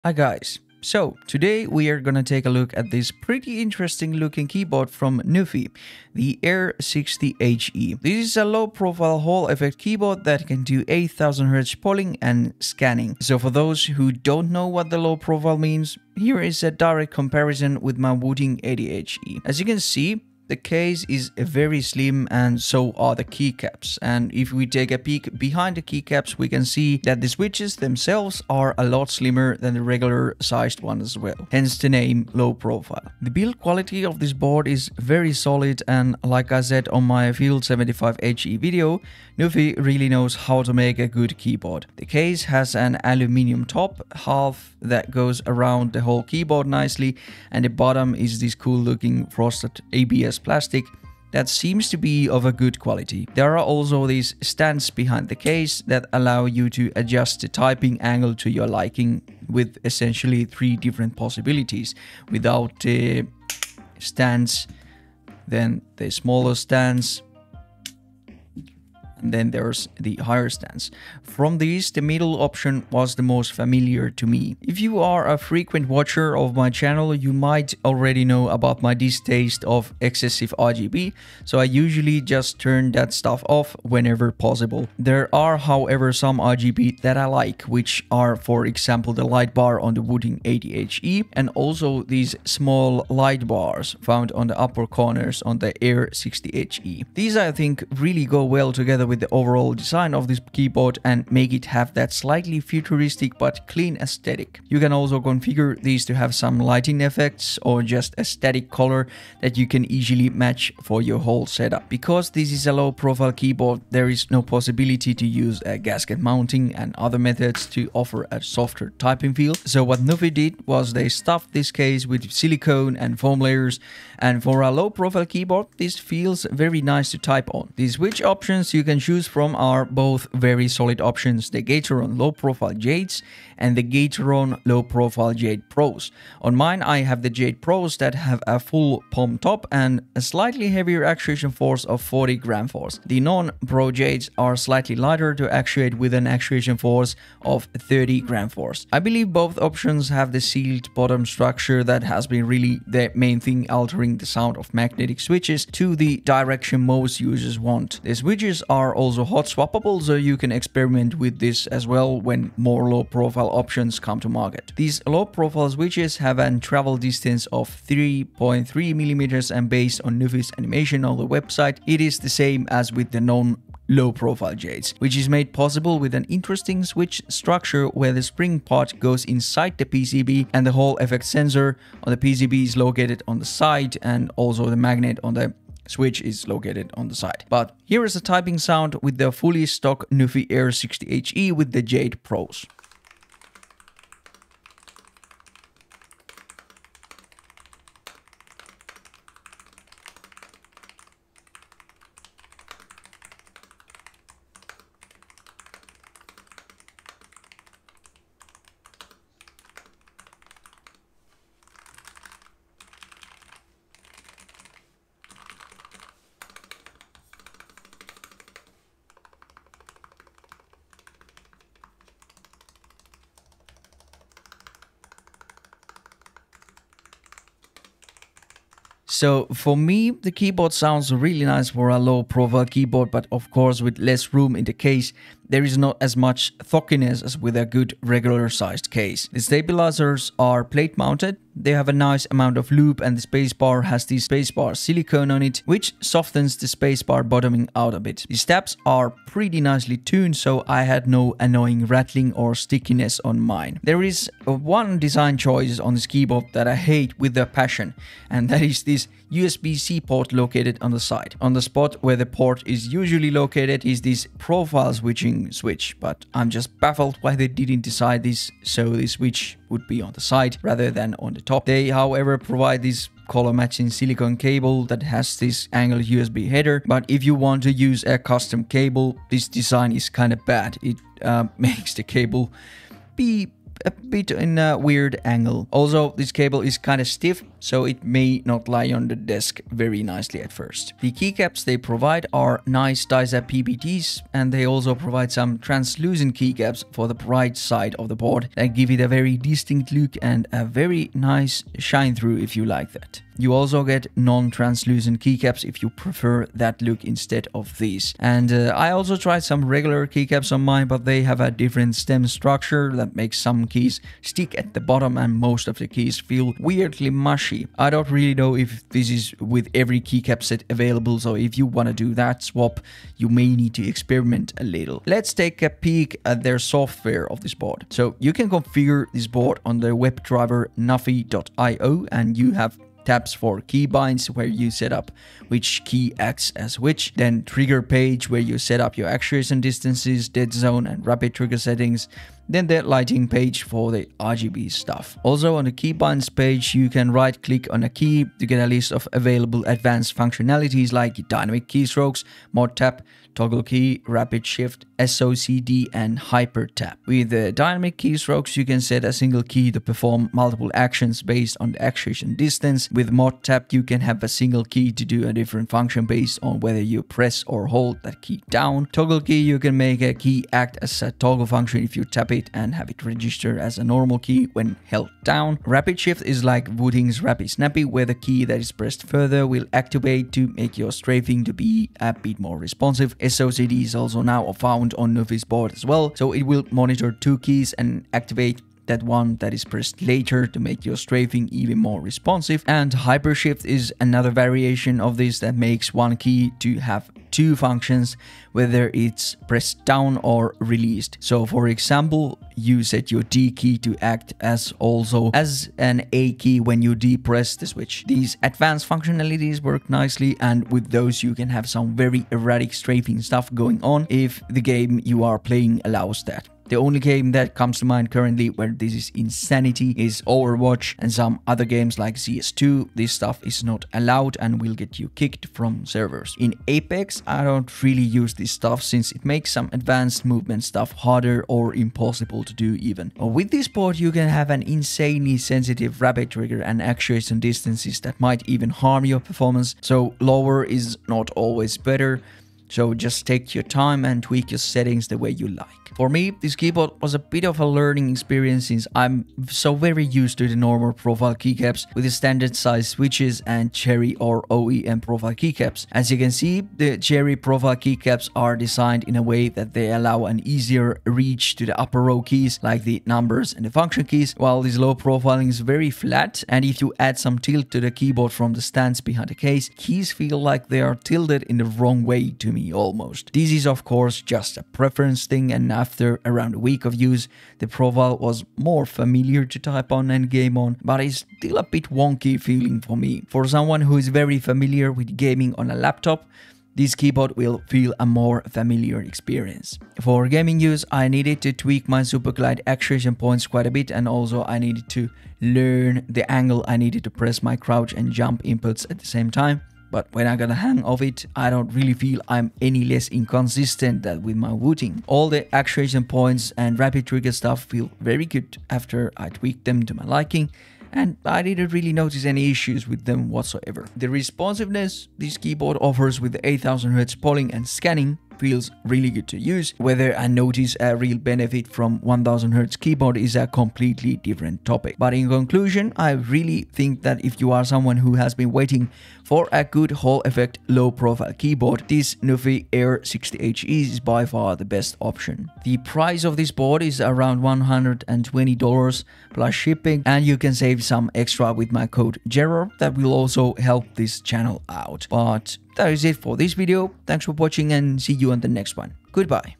Hi guys, so today we are gonna take a look at this pretty interesting looking keyboard from Nuphy, the Air 60HE. This is a low profile Hall effect keyboard that can do 8000 Hz polling and scanning. So for those who don't know what the low profile means, here is a direct comparison with my Wooting 80HE. As you can see, the case is very slim and so are the keycaps, and if we take a peek behind the keycaps we can see that the switches themselves are a lot slimmer than the regular sized one as well, hence the name low profile. The build quality of this board is very solid, and like I said on my Field 75HE video, Nuphy really knows how to make a good keyboard. The case has an aluminium top half that goes around the whole keyboard nicely, and the bottom is this cool looking frosted ABS plastic that seems to be of a good quality. There are also these stands behind the case that allow you to adjust the typing angle to your liking, with essentially 3 different possibilities. Without the stands, then the smaller stands, and then there's the higher stands. From these, the middle option was the most familiar to me. If you are a frequent watcher of my channel, you might already know about my distaste of excessive RGB, so I usually just turn that stuff off whenever possible. There are, however, some RGB that I like, which are, for example, the light bar on the Wooting 80HE, and also these small light bars found on the upper corners on the Air 60HE. These, I think, really go well together with the overall design of this keyboard and make it have that slightly futuristic but clean aesthetic. You can also configure these to have some lighting effects or just a static color that you can easily match for your whole setup. Because this is a low profile keyboard, there is no possibility to use a gasket mounting and other methods to offer a softer typing feel. So what Nuphy did was they stuffed this case with silicone and foam layers, and for a low profile keyboard this feels very nice to type on. The switch options you can choose from are both very solid options: the JERRORR low profile Jades and the JERRORR low profile Jade Pros. On mine I have the Jade Pros that have a full palm top and a slightly heavier actuation force of 40 gram force. The non-Pro Jades are slightly lighter to actuate with an actuation force of 30 gram force. I believe both options have the sealed bottom structure that has been really the main thing altering the sound of magnetic switches to the direction most users want. The switches are also hot swappable, so you can experiment with this as well when more low profile options come to market. These low profile switches have a travel distance of 3.3 mm, and based on Nuphy's animation on the website, it is the same as with the low profile Jades, which is made possible with an interesting switch structure where the spring part goes inside the PCB and the Hall effect sensor on the PCB is located on the side, and also the magnet on the switch is located on the side. But here is the typing sound with the fully stock Nuphy Air 60HE with the Jade Pros. So for me, the keyboard sounds really nice for a low profile keyboard, but of course with less room in the case, there is not as much thockiness as with a good regular sized case. The stabilizers are plate mounted, they have a nice amount of loop, and the spacebar has the spacebar silicone on it, which softens the spacebar bottoming out a bit. The stabs are pretty nicely tuned, so I had no annoying rattling or stickiness on mine. There is one design choice on this keyboard that I hate with a passion, and that is this USB-C port located on the side. On the spot where the port is usually located is this profile switching switch, but I'm just baffled why they didn't decide this so the switch would be on the side rather than on the top. They, however, provide this color matching silicone cable that has this angled USB header, but if you want to use a custom cable, this design is kind of bad. It makes the cable be a bit in a weird angle. Also, this cable is kind of stiff, so it may not lie on the desk very nicely at first. The keycaps they provide are nice die-set PBTs, and they also provide some translucent keycaps for the bright side of the board that give it a very distinct look and a very nice shine through if you like that. You also get non-translucent keycaps if you prefer that look instead of these. And I also tried some regular keycaps on mine, but they have a different stem structure that makes some keys stick at the bottom and most of the keys feel weirdly mushy. I don't really know if this is with every keycap set available, so if you want to do that swap, you may need to experiment a little. Let's take a peek at their software of this board. So you can configure this board on the WebDriver Nuphy.io, and you have tabs for keybinds where you set up which key acts as which, then trigger page where you set up your actuation distances, dead zone and rapid trigger settings, then the lighting page for the RGB stuff. Also on the keybinds page you can right click on a key to get a list of available advanced functionalities like dynamic keystrokes, mod tap, toggle key, rapid shift, socd and hyper tap. With the dynamic keystrokes you can set a single key to perform multiple actions based on the actuation distance. With mod tap you can have a single key to do a different function based on whether you press or hold that key down. Toggle key, you can make a key act as a toggle function if you tap it and have it register as a normal key when held down. Rapid shift is like Wooting's Rapid Snappy, where the key that is pressed further will activate to make your strafing to be a bit more responsive. socd is also now found on Nuphy's board as well, so it will monitor two keys and activate that one that is pressed later to make your strafing even more responsive. And hypershift is another variation of this that makes one key to have two functions, whether it's pressed down or released. So for example, you set your D key to act as also as an A key when you depress the switch. These advanced functionalities work nicely, and with those you can have some very erratic strafing stuff going on if the game you are playing allows that. The only game that comes to mind currently where this is insanity is Overwatch, and some other games like CS2. This stuff is not allowed and will get you kicked from servers. In Apex, I don't really use this stuff since it makes some advanced movement stuff harder or impossible to do even. With this board you can have an insanely sensitive rapid trigger and actuation distances that might even harm your performance, so lower is not always better. So just take your time and tweak your settings the way you like. For me, this keyboard was a bit of a learning experience since I'm so very used to the normal profile keycaps with the standard size switches and Cherry or OEM profile keycaps. As you can see, the Cherry profile keycaps are designed in a way that they allow an easier reach to the upper row keys like the numbers and the function keys, while this low profiling is very flat, and if you add some tilt to the keyboard from the stance behind the case, keys feel like they are tilted in the wrong way to me almost. This is of course just a preference thing, and after around a week of use, the profile was more familiar to type on and game on, but it's still a bit wonky feeling for me. For someone who is very familiar with gaming on a laptop, this keyboard will feel a more familiar experience. For gaming use, I needed to tweak my Superglide actuation points quite a bit, and also I needed to learn the angle I needed to press my crouch and jump inputs at the same time. But when I got a hang of it, I don't really feel I'm any less inconsistent than with my Wooting. All the actuation points and rapid trigger stuff feel very good after I tweaked them to my liking, and I didn't really notice any issues with them whatsoever. The responsiveness this keyboard offers with the 8000Hz polling and scanning feels really good to use. Whether I notice a real benefit from 1000Hz keyboard is a completely different topic. But in conclusion, I really think that if you are someone who has been waiting for a good Hall effect low profile keyboard, this Nuphy Air 60HE is by far the best option. The price of this board is around $120 plus shipping, and you can save some extra with my code JERRORR that will also help this channel out. But that is it for this video. Thanks for watching and see you on the next one. Goodbye.